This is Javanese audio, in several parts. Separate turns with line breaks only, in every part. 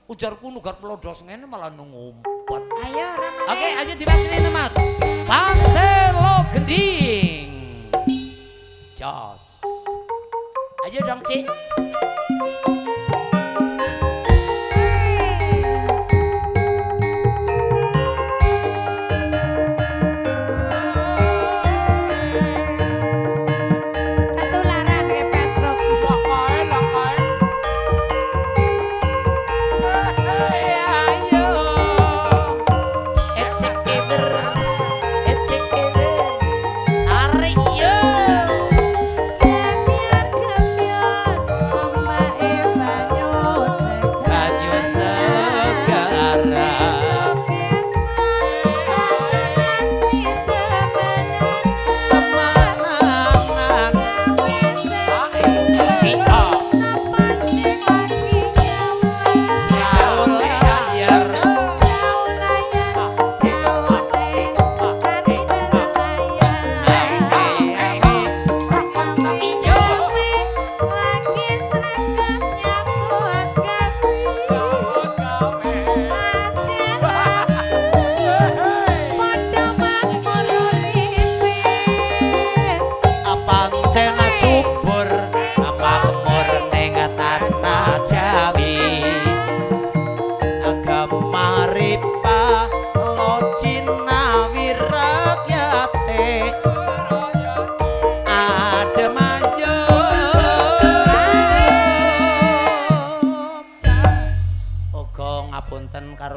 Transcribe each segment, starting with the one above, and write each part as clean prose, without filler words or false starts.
Ujarku nugar pelodos ngene malah ngumpet.
Ayo ramane.
Oke, ayo diwakilin Mas. Pantelo Gending. Jos. Ayo dong, Cik.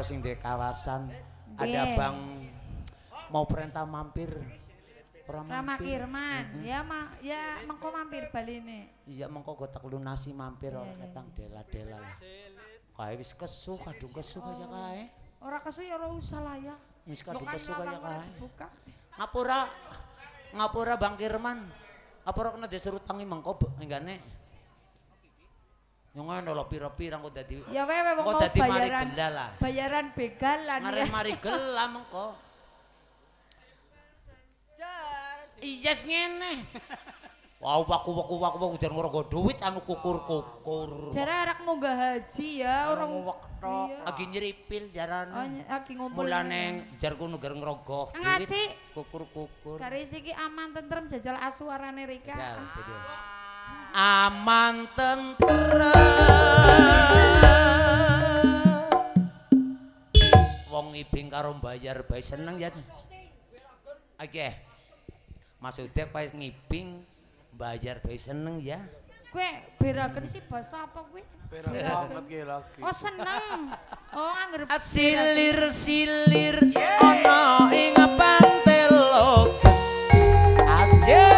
Sing di kawasan ada bang mau perintah mampir orang
mampir man ya mengko mampir baline
iya mengko gotak lunasi mampir orang ketang dela-dela lah kae wis kesu kadung kesu kaya kae
ora kesu ya ora usah lah ya
wis kadung kesu kaya kae
ngapura
Bang Kirman apa ora kena disuruh tangi mengko enggane yang ngono lho pira-pira engko dadi
ya wewe wong
dadi mari gelal lah
bayaran begalan
mari gelal mengko iya ngene wow waku ujar ngoro duit anu kukur
jare arek munggah haji ya orang
lagi nyeripil jaran
lagi ngumpul
mulane jarku nugar ngerogoh
duit
kukur
garis iki aman tentrem jajal asuarane Rika
aman tentrem wong ibing karo bayar bae seneng ya oke maksudnya pas ngibing bayar bae seneng ya
kowe beraken sih bahasa apa kowe
banget ki lagi
oh seneng oh angger
silir ana ing pantelo aja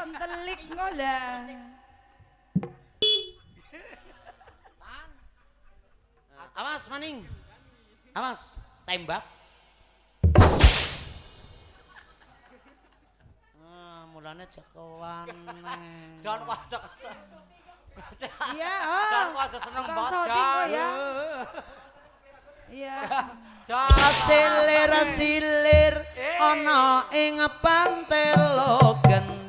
tentelik kok lah.
Awas maning. Awas, tembak. Mulane cekewan.
Jangan kuasa.
Iya,
Jangan
oh.
kuasa seneng
Kau
banget.
syuting kok ya. Iya.
Silir ana ing pantelo gending.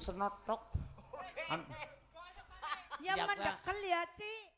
Senotok
Yang mendekel ya, Ci.